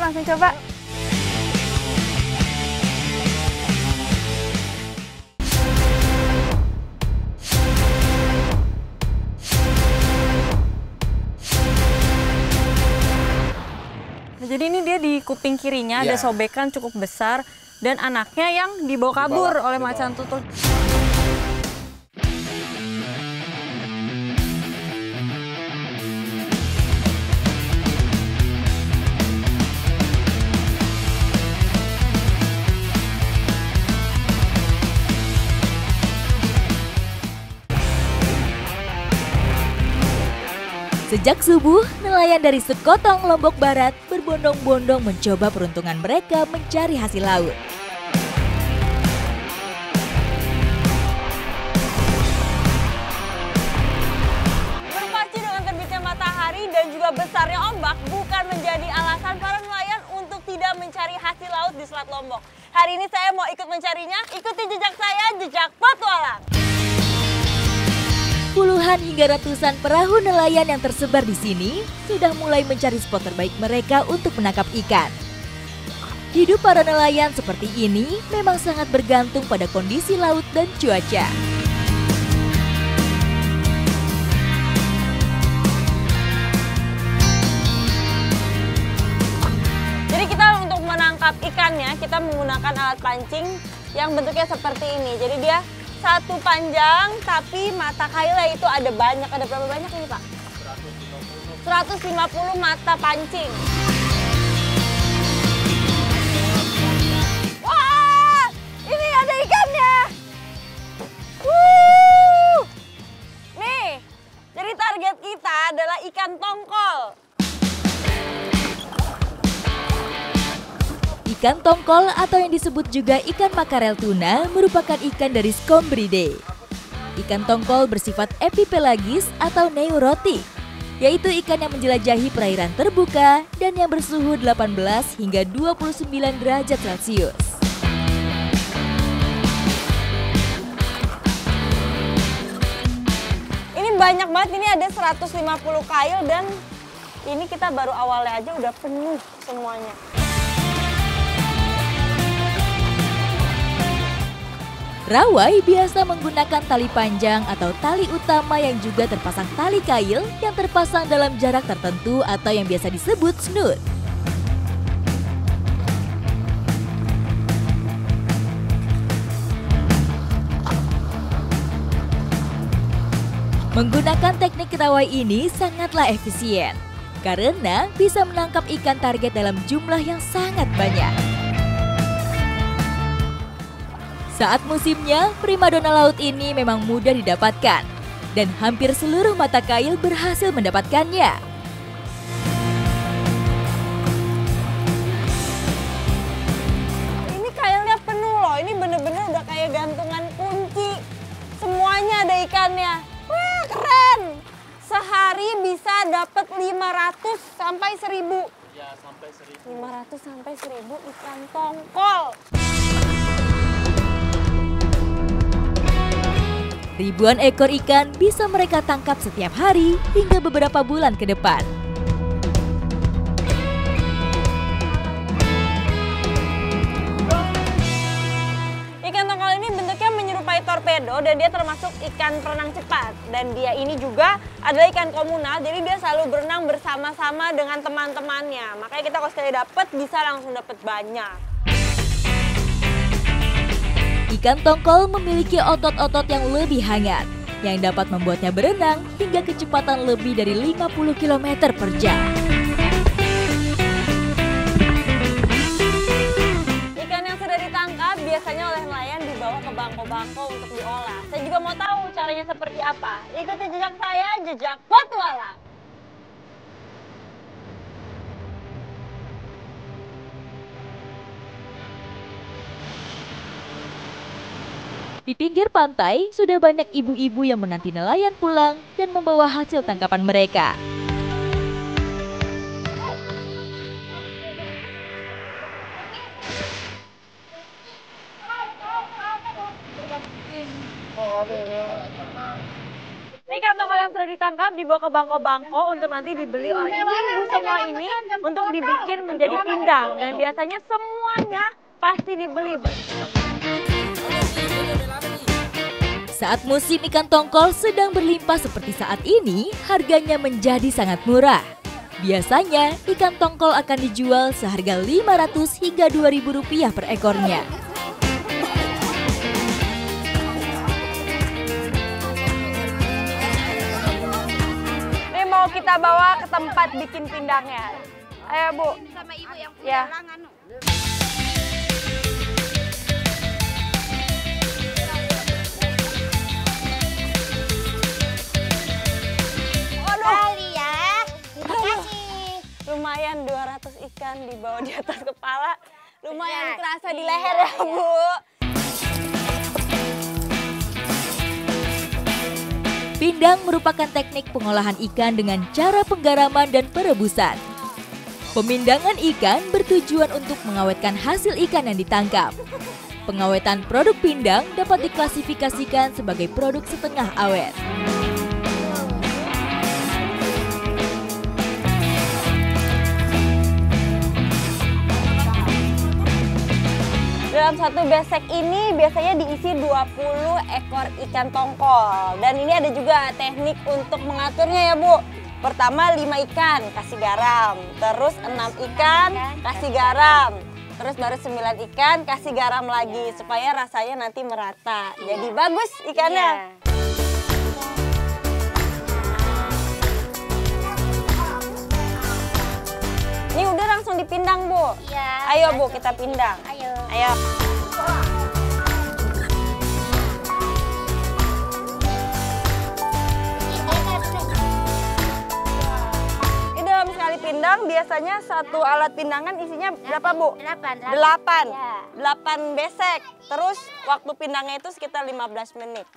langsung coba. Nah, jadi ini dia di kuping kirinya ada sobekan cukup besar dan anaknya yang dibawa kabur oleh macan tutul. Sejak subuh, nelayan dari Sekotong, Lombok Barat berbondong-bondong mencoba peruntungan mereka mencari hasil laut. Berpacu dengan terbitnya matahari dan juga besarnya ombak bukan menjadi alasan para nelayan untuk tidak mencari hasil laut di Selat Lombok. Hari ini saya mau ikut mencarinya, ikuti jejak saya, jejak petualang. Puluhan hingga ratusan perahu nelayan yang tersebar di sini sudah mulai mencari spot terbaik mereka untuk menangkap ikan. Hidup para nelayan seperti ini memang sangat bergantung pada kondisi laut dan cuaca. Jadi kita untuk menangkap ikannya, kita menggunakan alat pancing yang bentuknya seperti ini. Jadi dia satu panjang, tapi mata kailnya itu ada banyak. Ada berapa banyak ini, Pak? 150 mata pancing. Wah, ini ada ikannya. Nih, jadi target kita adalah ikan tongkol. Ikan tongkol atau yang disebut juga ikan makarel tuna merupakan ikan dari Scomberidae. Ikan tongkol bersifat epipelagis atau neurotik, yaitu ikan yang menjelajahi perairan terbuka dan yang bersuhu 18 hingga 29 derajat Celcius. Ini banyak banget, ini ada 150 kail dan ini kita baru awalnya aja udah penuh semuanya. Rawai biasa menggunakan tali panjang atau tali utama yang juga terpasang tali kail yang terpasang dalam jarak tertentu atau yang biasa disebut snoot. Menggunakan teknik rawai ini sangatlah efisien karena bisa menangkap ikan target dalam jumlah yang sangat banyak. Saat musimnya, primadona laut ini memang mudah didapatkan dan hampir seluruh mata kail berhasil mendapatkannya. Ini kailnya penuh loh, ini bener-bener udah kayak gantungan kunci. Semuanya ada ikannya. Wah, keren! Sehari bisa dapat 500 sampai 1000. Ya, sampai 1000. 500 sampai 1000 ikan tongkol. Ribuan ekor ikan bisa mereka tangkap setiap hari hingga beberapa bulan ke depan. Ikan tongkol ini bentuknya menyerupai torpedo dan dia termasuk ikan perenang cepat. Dan dia ini juga adalah ikan komunal, jadi dia selalu berenang bersama-sama dengan teman-temannya. Makanya kita kalau sekali dapat bisa langsung dapat banyak. Ikan tongkol memiliki otot-otot yang lebih hangat, yang dapat membuatnya berenang hingga kecepatan lebih dari 50 km per jam. Ikan yang sudah ditangkap biasanya oleh nelayan dibawa ke bangko-bangko untuk diolah. Saya juga mau tahu caranya seperti apa. Ikuti jejak saya, jejak petualang. Di pinggir pantai, sudah banyak ibu-ibu yang menanti nelayan pulang dan membawa hasil tangkapan mereka. Ikan tongkol yang sudah ditangkap dibawa ke bangko-bangko untuk nanti dibeli oleh ibu semua ini untuk dibikin menjadi pindang. Dan biasanya semuanya pasti dibeli. Saat musim ikan tongkol sedang berlimpah seperti saat ini, harganya menjadi sangat murah. Biasanya, ikan tongkol akan dijual seharga Rp500 hingga Rp2.000 per ekornya. Ini mau kita bawa ke tempat bikin pindangnya. Ayo, Bu. Sama ibu yang punya Ya. larangan. Kali ya. Terima kasih. Lumayan 200 ikan dibawa di atas kepala. Lumayan Benar. kerasa di Iya, leher ya, iya. Bu. Pindang merupakan teknik pengolahan ikan dengan cara penggaraman dan perebusan. Pemindangan ikan bertujuan untuk mengawetkan hasil ikan yang ditangkap. Pengawetan produk pindang dapat diklasifikasikan sebagai produk setengah awet. Dalam satu besek ini biasanya diisi 20 ekor ikan tongkol. Dan ini ada juga teknik untuk mengaturnya ya, Bu. Pertama 5 ikan kasih garam, terus 6 ikan kasih garam, terus baru 9 ikan kasih garam lagi supaya rasanya nanti merata. Jadi bagus ikannya. Ini udah langsung dipindang, Bu. Iya. Ayo, Bu, kita pindang. Ayo. Ayo. Ini dalam sekali pindang biasanya satu alat pindangan isinya berapa, Bu? 8. 8. Ya. 8 besek. Terus waktu pindangnya itu sekitar 15 menit.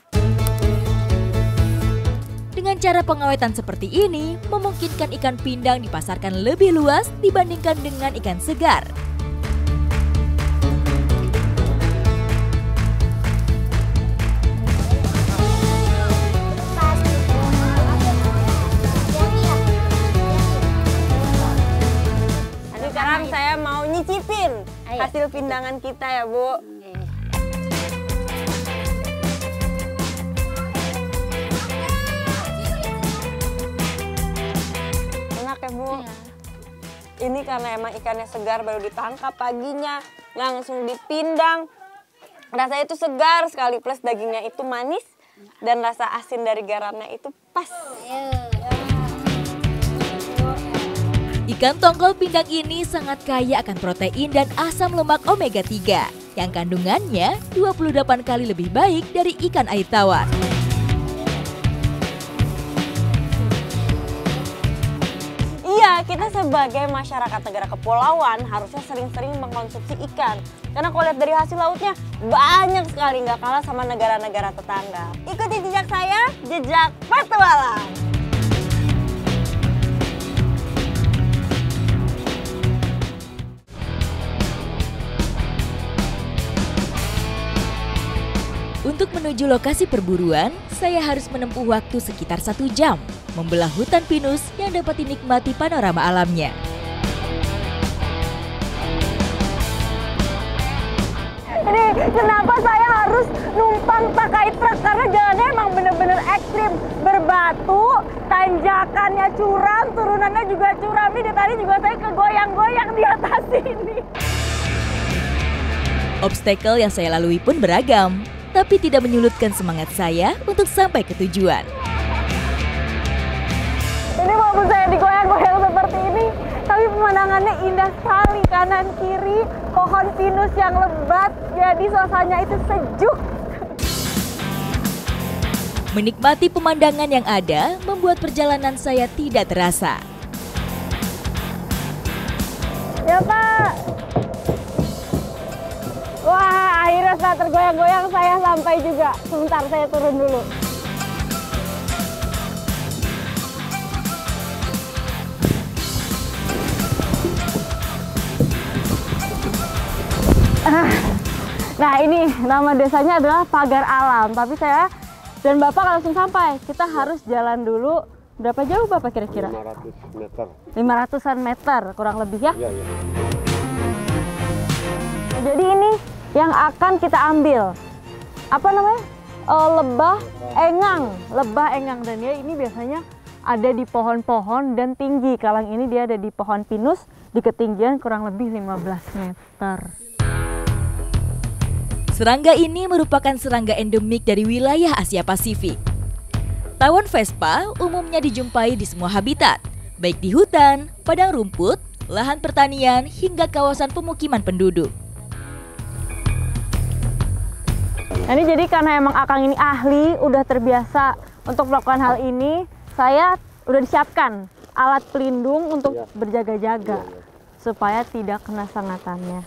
Dengan cara pengawetan seperti ini, memungkinkan ikan pindang dipasarkan lebih luas dibandingkan dengan ikan segar. Jadi sekarang saya mau nyicipin Ayo. hasil pindangan kita ya, Bu. Enak ya, Bu? Ini karena emang ikannya segar baru ditangkap paginya, langsung dipindang. Rasanya itu segar sekali, plus dagingnya itu manis dan rasa asin dari garamnya itu pas. Ikan tongkol pindang ini sangat kaya akan protein dan asam lemak omega 3 yang kandungannya 28 kali lebih baik dari ikan air tawar. Iya, kita sebagai masyarakat negara kepulauan harusnya sering-sering mengkonsumsi ikan. Karena kalau lihat dari hasil lautnya banyak sekali, nggak kalah sama negara-negara tetangga. Ikuti jejak saya, jejak petualang. Untuk menuju lokasi perburuan, saya harus menempuh waktu sekitar 1 jam, membelah hutan pinus yang dapat dinikmati panorama alamnya. Ini kenapa saya harus numpang pakai truk, karena jalannya emang bener-bener ekstrim. Berbatu, tanjakannya curam, turunannya juga curam. Ini dari tadi juga saya kegoyang-goyang di atas ini. Obstacle yang saya lalui pun beragam, tapi tidak menyurutkan semangat saya untuk sampai ke tujuan. Ini walaupun saya digoyang-goyang seperti ini, tapi pemandangannya indah sekali. Kanan kiri pohon pinus yang lebat, jadi suasananya itu sejuk. Menikmati pemandangan yang ada membuat perjalanan saya tidak terasa. Ya, Pak. Wah, akhirnya setelah tergoyang-goyang saya sampai juga. Sebentar, saya turun dulu. Nah, ini nama desanya adalah Pagar Alam. Tapi saya Dan Bapak langsung sampai. Kita harus jalan dulu. Berapa jauh Bapak kira-kira? 500 meter. 500-an meter kurang lebih ya. Iya, iya. Jadi ini yang akan kita ambil. Apa namanya? Lebah engang. Dan ya ini biasanya ada di pohon-pohon dan tinggi. Kalang ini dia ada di pohon pinus di ketinggian kurang lebih 15 meter. Serangga ini merupakan serangga endemik dari wilayah Asia Pasifik. Tawon Vespa umumnya dijumpai di semua habitat, baik di hutan, padang rumput, lahan pertanian, hingga kawasan pemukiman penduduk. Nah, ini jadi karena emang Akang ini ahli, udah terbiasa untuk melakukan hal ini, saya udah disiapkan alat pelindung untuk berjaga-jaga supaya tidak kena sangatannya.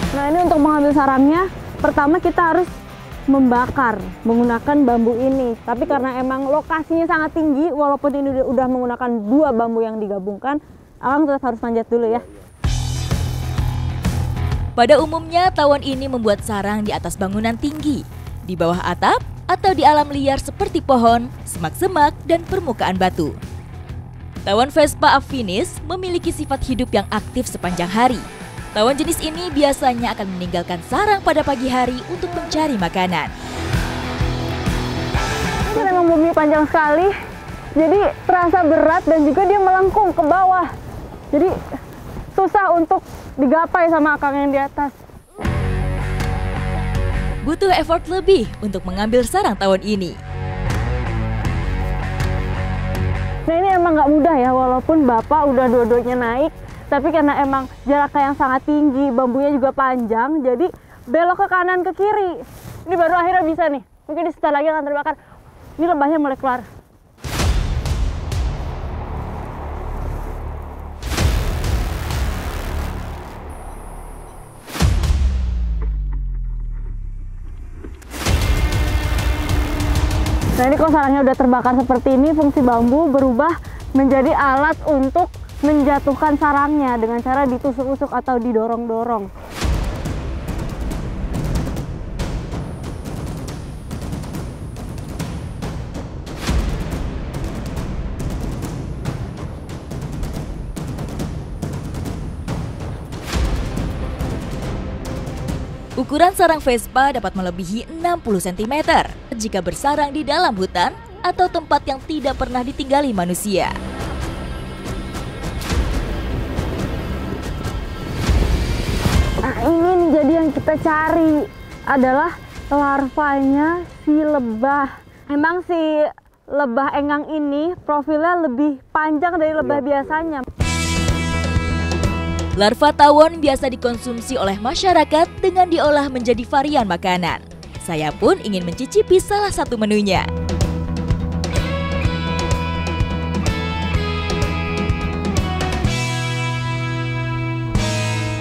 Nah, ini untuk mengambil sarangnya, pertama kita harus membakar menggunakan bambu ini. Tapi karena emang lokasinya sangat tinggi, walaupun ini udah menggunakan 2 bambu yang digabungkan, Akang tetap harus manjat dulu ya. Pada umumnya, tawon ini membuat sarang di atas bangunan tinggi, di bawah atap, atau di alam liar seperti pohon, semak-semak, dan permukaan batu. Tawon Vespa affinis memiliki sifat hidup yang aktif sepanjang hari. Tawon jenis ini biasanya akan meninggalkan sarang pada pagi hari untuk mencari makanan. Ini memang bumi panjang sekali, jadi terasa berat dan juga dia melengkung ke bawah. Jadi susah untuk digapai sama Akang yang di atas. Butuh effort lebih untuk mengambil sarang tawon ini. Nah, ini emang nggak mudah ya, walaupun Bapak udah dua-duanya naik. Tapi karena emang jaraknya yang sangat tinggi, bambunya juga panjang, jadi belok ke kanan ke kiri. Ini baru akhirnya bisa nih. Mungkin di sebentar lagi akan terbakar. Ini lebahnya mulai keluar. Nah, ini kalau sarangnya udah terbakar seperti ini, fungsi bambu berubah menjadi alat untuk menjatuhkan sarangnya dengan cara ditusuk-tusuk atau didorong-dorong. Ukuran sarang Vespa dapat melebihi 60 cm jika bersarang di dalam hutan atau tempat yang tidak pernah ditinggali manusia. Nah, ini nih jadi yang kita cari adalah larvanya si lebah. Emang si lebah engang ini profilnya lebih panjang dari lebah biasanya. Larva tawon biasa dikonsumsi oleh masyarakat dengan diolah menjadi varian makanan. Saya pun ingin mencicipi salah satu menunya.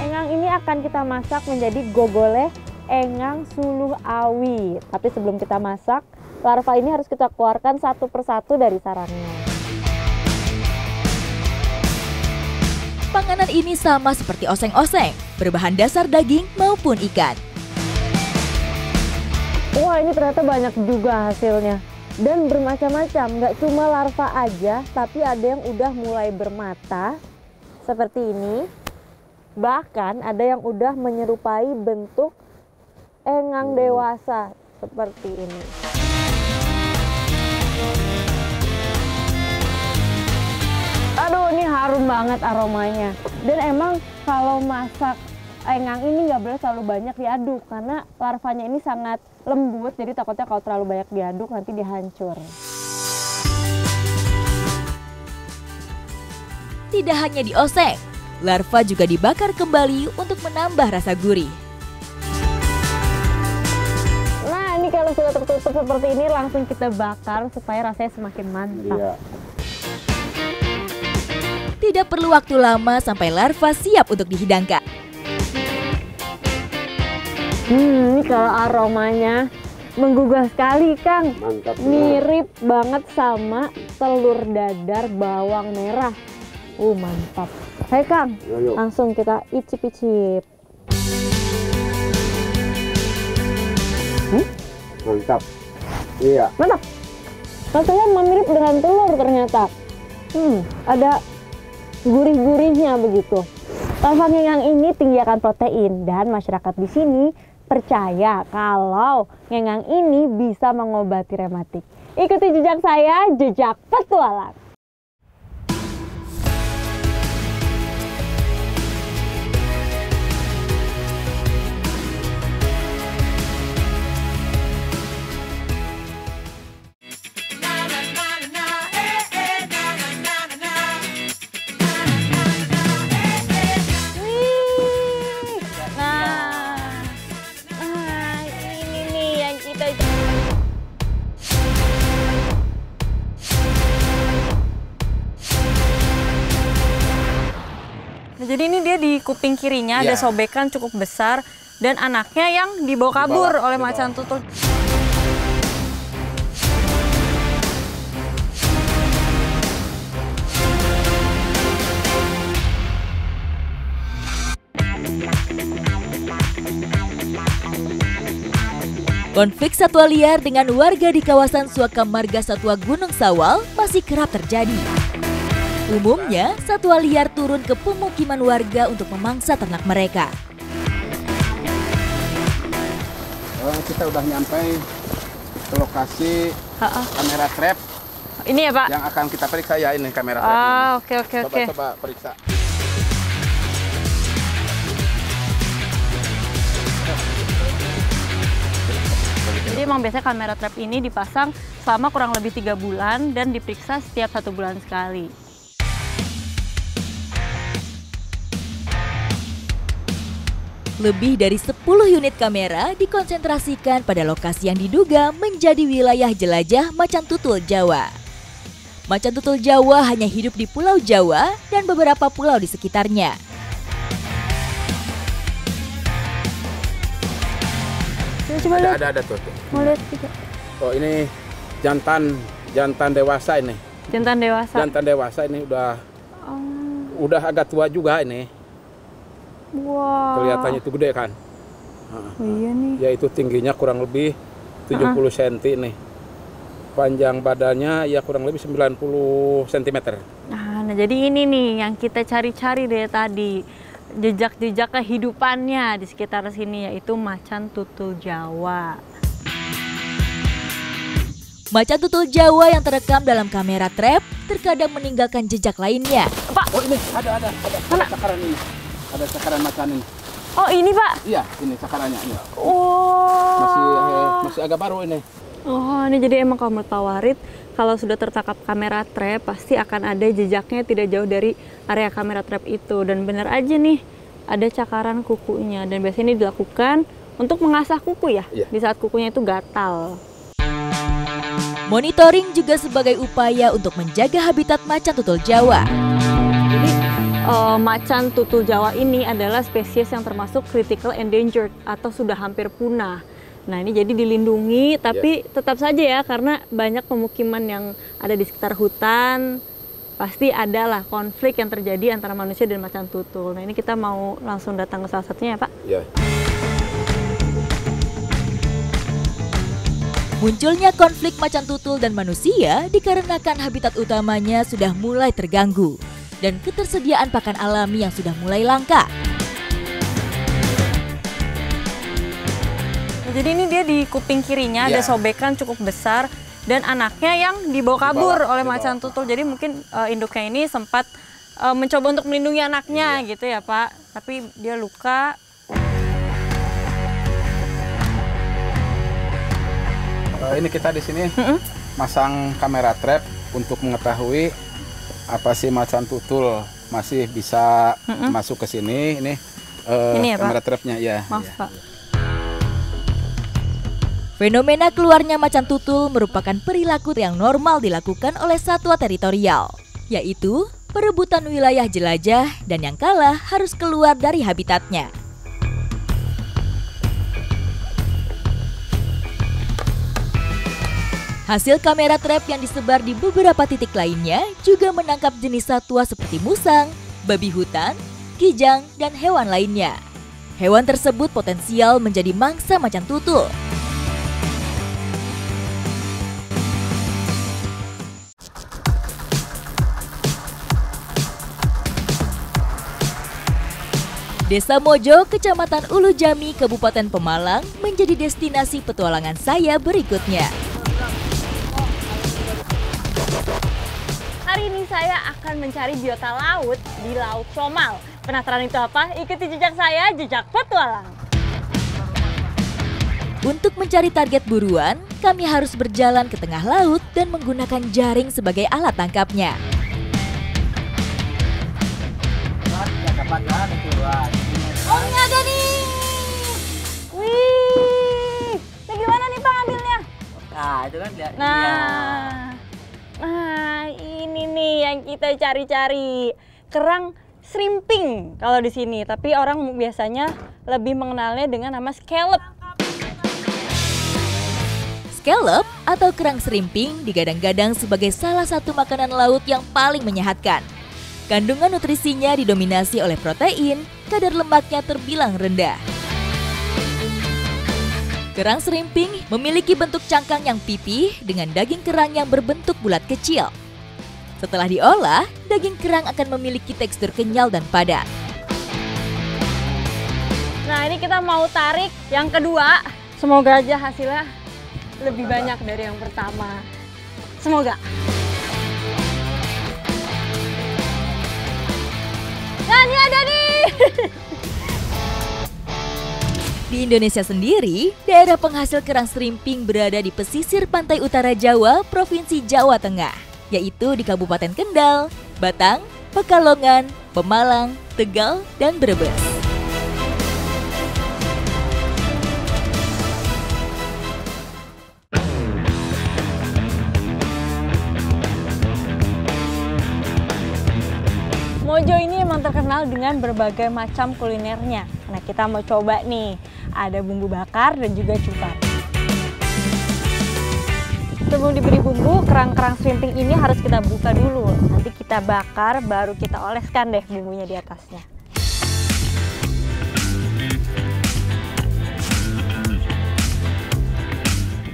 Engang ini akan kita masak menjadi gogoleh engang suluh awi. Tapi sebelum kita masak, larva ini harus kita keluarkan satu persatu dari sarangnya. Panganan ini sama seperti oseng-oseng, berbahan dasar daging maupun ikan. Wah, ini ternyata banyak juga hasilnya. Dan bermacam-macam, nggak cuma larva aja, tapi ada yang udah mulai bermata, seperti ini. Bahkan ada yang udah menyerupai bentuk engang dewasa, seperti ini. Aduh, ini harum banget aromanya. Dan emang kalau masak engang ini nggak boleh terlalu banyak diaduk karena larvanya ini sangat lembut, jadi takutnya kalau terlalu banyak diaduk nanti dia hancur. Tidak hanya dioseng, larva juga dibakar kembali untuk menambah rasa gurih. Nah, ini kalau sudah tertutup seperti ini langsung kita bakar supaya rasanya semakin mantap. Iya. Tidak perlu waktu lama sampai larva siap untuk dihidangkan. Ini kalau aromanya menggugah sekali, Kang. Mantap. Mirip banget sama telur dadar bawang merah. Mantap. Hai Kang, Yuk. langsung kita icip-icip. Mantap. Iya. Mantap. Rasanya mirip dengan telur ternyata. Ada gurih-gurihnya begitu. Tongkol ngengang ini tinggi akan protein dan masyarakat di sini percaya kalau ngengang ini bisa mengobati rematik. Ikuti jejak saya, jejak petualang. Ini nih yang kita jadi ini dia di kuping kirinya ada sobekan cukup besar dan anaknya yang dibawa kabur oleh macan tutul. Konflik satwa liar dengan warga di kawasan Suaka Marga Satwa Gunung Sawal masih kerap terjadi. Umumnya, satwa liar turun ke pemukiman warga untuk memangsa ternak mereka. Kita udah nyampe ke lokasi kamera trap. Ini ya Pak? Yang akan kita periksa ya ini kamera trap. Oke. Coba periksa. Jadi emang biasanya kamera trap ini dipasang selama kurang lebih 3 bulan dan diperiksa setiap 1 bulan sekali. Lebih dari 10 unit kamera dikonsentrasikan pada lokasi yang diduga menjadi wilayah jelajah macan tutul Jawa. Macan tutul Jawa hanya hidup di Pulau Jawa dan beberapa pulau di sekitarnya. Coba lihat. Ada tuh. Mau lihat juga. Oh ini jantan dewasa ini. Jantan dewasa. Jantan dewasa ini udah agak tua juga ini. Wow. Kelihatannya itu gede kan. Iya nih. Yaitu tingginya kurang lebih 70 cm nih. Panjang badannya ya kurang lebih 90 cm. Nah, jadi ini nih yang kita cari-cari dari tadi. Jejak-jejak kehidupannya di sekitar sini yaitu macan tutul Jawa. Macan tutul Jawa yang terekam dalam kamera trap terkadang meninggalkan jejak lainnya. Pak, Oh ini ada sakaran ini. Ada sakaran macan ini. oh ini Pak. Iya, ini sakarannya. Iya. Oh. Masih agak baru ini. Oh, ini jadi emang kamu tawarit kalau sudah tertangkap kamera trap pasti akan ada jejaknya tidak jauh dari area kamera trap itu. Dan benar aja nih, ada cakaran kukunya dan biasanya ini dilakukan untuk mengasah kuku ya, di saat kukunya itu gatal. Monitoring juga sebagai upaya untuk menjaga habitat macan tutul Jawa. Jadi macan tutul Jawa ini adalah spesies yang termasuk critical endangered atau sudah hampir punah. Nah ini jadi dilindungi tapi tetap saja ya karena banyak pemukiman yang ada di sekitar hutan pasti adalah konflik yang terjadi antara manusia dan macan tutul. Nah ini kita mau langsung datang ke salah satunya ya Pak. Iya. Munculnya konflik macan tutul dan manusia dikarenakan habitat utamanya sudah mulai terganggu dan ketersediaan pakan alami yang sudah mulai langka. Jadi ini dia di kuping kirinya ada sobekan cukup besar dan anaknya yang dibawa kabur oleh macan tutul. Jadi mungkin induknya ini sempat mencoba untuk melindungi anaknya gitu ya Pak. Tapi dia luka. Ini kita di sini masang kamera trap untuk mengetahui apa sih macan tutul masih bisa masuk ke sini. Ini ya, kamera Pak? trapnya ya. Maaf Pak. Fenomena keluarnya macan tutul merupakan perilaku yang normal dilakukan oleh satwa teritorial, yaitu perebutan wilayah jelajah dan yang kalah harus keluar dari habitatnya. Hasil kamera trap yang disebar di beberapa titik lainnya juga menangkap jenis satwa seperti musang, babi hutan, kijang, dan hewan lainnya. Hewan tersebut potensial menjadi mangsa macan tutul. Desa Mojo, Kecamatan Ulu Jami, Kabupaten Pemalang menjadi destinasi petualangan saya berikutnya. Hari ini saya akan mencari biota laut di Laut Somal. Penasaran itu apa? Ikuti jejak saya, jejak petualang. Untuk mencari target buruan, kami harus berjalan ke tengah laut dan menggunakan jaring sebagai alat tangkapnya. Oh, ini ada nih. Wih, ini gimana nih Pak ngambilnya? Nah, itu kan lihat. Nah, ini nih yang kita cari-cari. Kerang shrimping kalau di sini, tapi orang biasanya lebih mengenalnya dengan nama scallop. Scallop atau kerang shrimping digadang-gadang sebagai salah satu makanan laut yang paling menyehatkan. Kandungan nutrisinya didominasi oleh protein, kadar lemaknya terbilang rendah. Kerang shrimping memiliki bentuk cangkang yang pipih dengan daging kerang yang berbentuk bulat kecil. Setelah diolah, daging kerang akan memiliki tekstur kenyal dan padat. Nah, ini kita mau tarik yang kedua. Semoga aja hasilnya lebih banyak dari yang pertama. Semoga. Nah, ini ada nih. Di Indonesia sendiri, daerah penghasil kerang shrimping berada di pesisir pantai utara Jawa, Provinsi Jawa Tengah, yaitu di Kabupaten Kendal, Batang, Pekalongan, Pemalang, Tegal, dan Brebes. Mojo ini emang terkenal dengan berbagai macam kulinernya. Nah, kita mau coba nih. Ada bumbu bakar dan juga cupar. Sebelum diberi bumbu, kerang-kerang shrimping ini harus kita buka dulu. Nanti kita bakar, baru kita oleskan deh bumbunya di atasnya.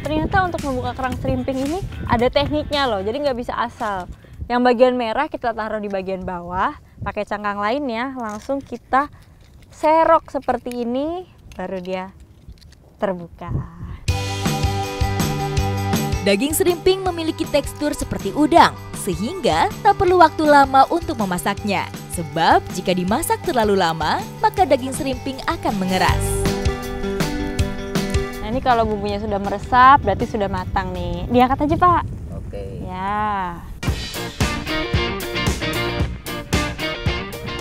Ternyata untuk membuka kerang shrimping ini ada tekniknya loh, jadi nggak bisa asal. Yang bagian merah kita taruh di bagian bawah, pakai cangkang lainnya langsung kita serok seperti ini, baru dia terbuka. Daging shrimping memiliki tekstur seperti udang, sehingga tak perlu waktu lama untuk memasaknya. Sebab jika dimasak terlalu lama, maka daging shrimping akan mengeras. Nah, ini kalau bumbunya sudah meresap, berarti sudah matang nih. Diangkat aja, Pak. Oke. Ya.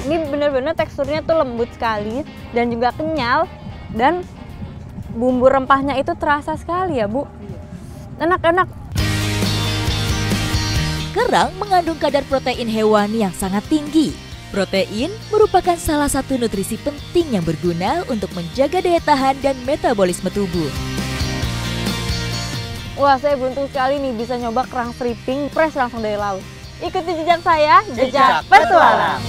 Ini benar-benar teksturnya tuh lembut sekali dan juga kenyal, dan bumbu rempahnya itu terasa sekali ya, Bu. Enak-enak. Kerang mengandung kadar protein hewani yang sangat tinggi. Protein merupakan salah satu nutrisi penting yang berguna untuk menjaga daya tahan dan metabolisme tubuh. Wah, saya beruntung sekali nih bisa nyoba kerang shrimping fresh langsung dari laut. Ikuti jejak saya, jejak petualang.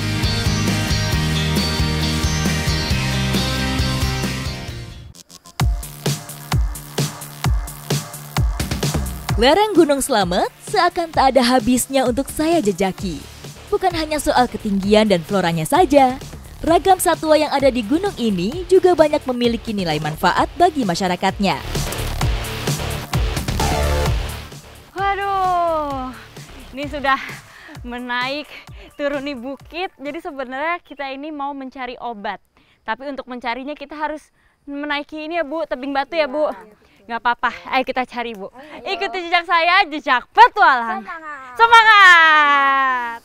Lereng Gunung Slamet seakan tak ada habisnya untuk saya jejaki. Bukan hanya soal ketinggian dan floranya saja, ragam satwa yang ada di gunung ini juga banyak memiliki nilai manfaat bagi masyarakatnya. Waduh, ini sudah menaik turuni bukit. Jadi sebenarnya kita ini mau mencari obat. Tapi untuk mencarinya kita harus menaiki ini ya, Bu, tebing batu ya, Bu. Nggak apa-apa, ayo kita cari, Bu. Ikuti jejak saya, jejak petualang. Semangat!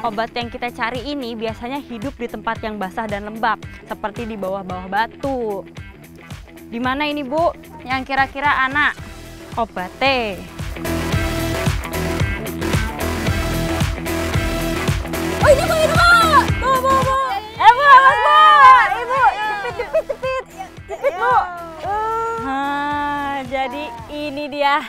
Obat yang kita cari ini biasanya hidup di tempat yang basah dan lembab, seperti di bawah-bawah batu. Di mana ini, Bu? Yang kira-kira anak obatnya. Oh, ini, Bu, ini, Bu! Bu! Bu! Bu! Bu! Jepit Bu. Nah, jadi ini dia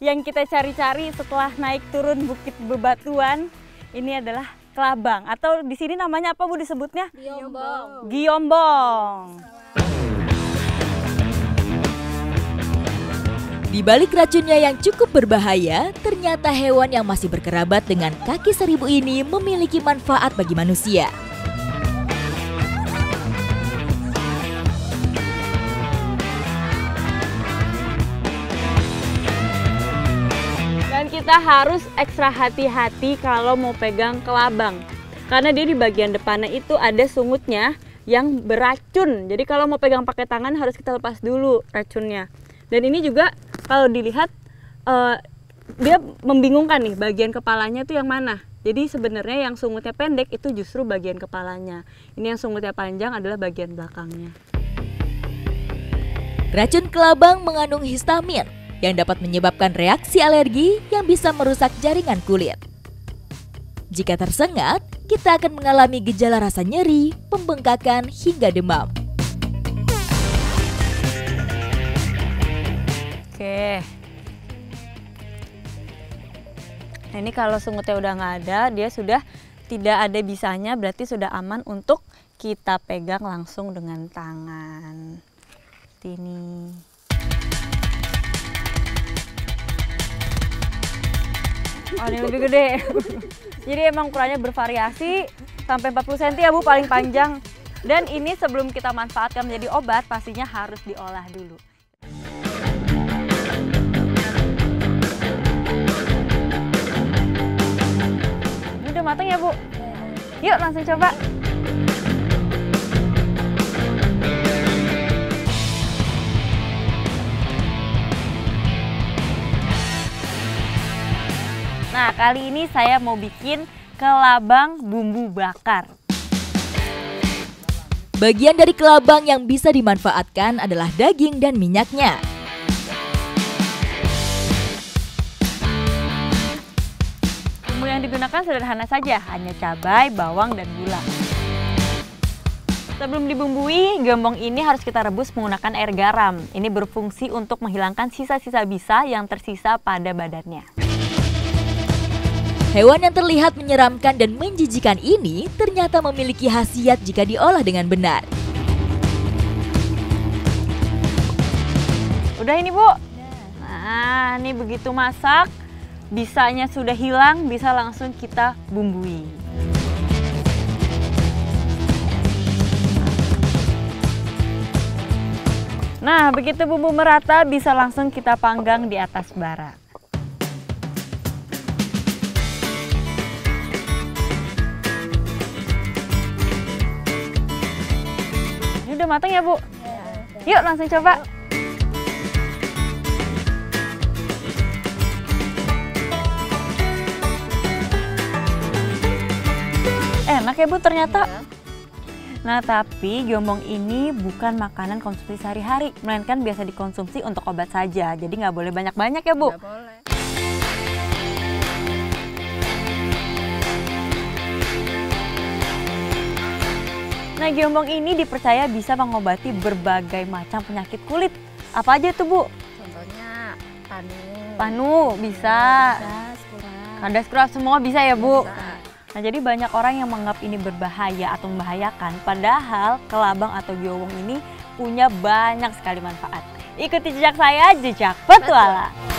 yang kita cari-cari setelah naik turun Bukit Bebatuan. Ini adalah kelabang atau di sini namanya apa Bu disebutnya? Giombong. Giombong. Di balik racunnya yang cukup berbahaya, ternyata hewan yang masih berkerabat dengan kaki seribu ini memiliki manfaat bagi manusia. Dan kita harus ekstra hati-hati kalau mau pegang kelabang. Karena dia di bagian depannya itu ada sungutnya yang beracun. Jadi kalau mau pegang pakai tangan harus kita lepas dulu racunnya. Dan ini juga kalau dilihat dia membingungkan nih bagian kepalanya tuh yang mana. Jadi sebenarnya yang sungutnya pendek itu justru bagian kepalanya. Ini yang sungutnya panjang adalah bagian belakangnya. Racun kelabang mengandung histamin yang dapat menyebabkan reaksi alergi yang bisa merusak jaringan kulit. Jika tersengat, kita akan mengalami gejala rasa nyeri, pembengkakan, hingga demam. Oke. Nah ini kalau sungutnya udah nggak ada, dia sudah tidak ada bisanya, berarti sudah aman untuk kita pegang langsung dengan tangan. Seperti ini. Oh ini lebih gede. Jadi emang ukurannya bervariasi sampai 40 cm ya Bu paling panjang. Dan ini sebelum kita manfaatkan menjadi obat pastinya harus diolah dulu. Ini udah matang ya Bu? Yuk langsung coba. Nah, kali ini saya mau bikin kelabang bumbu bakar. Bagian dari kelabang yang bisa dimanfaatkan adalah daging dan minyaknya. Bumbu yang digunakan sederhana saja, hanya cabai, bawang, dan gula. Sebelum dibumbui, gembong ini harus kita rebus menggunakan air garam. Ini berfungsi untuk menghilangkan sisa-sisa bisa yang tersisa pada badannya. Hewan yang terlihat menyeramkan dan menjijikan ini ternyata memiliki khasiat jika diolah dengan benar. Udah ini Bu? Nah, ini begitu masak, bisanya sudah hilang, bisa langsung kita bumbui. Nah, begitu bumbu merata, bisa langsung kita panggang di atas bara. Ini udah matang ya Bu? Yuk langsung coba. Enak ya Bu ternyata. Nah tapi gembong ini bukan makanan konsumsi sehari-hari, melainkan biasa dikonsumsi untuk obat saja. Jadi nggak boleh banyak-banyak ya Bu? Nggak boleh. Nah gembong ini dipercaya bisa mengobati berbagai macam penyakit kulit. Apa aja itu Bu? Contohnya panu. Panu bisa. Kadas kuras semua bisa ya Bu? Bisa. Nah jadi banyak orang yang menganggap ini berbahaya atau membahayakan. Padahal kelabang atau giombong ini punya banyak sekali manfaat. Ikuti jejak saya, Jejak Petualang.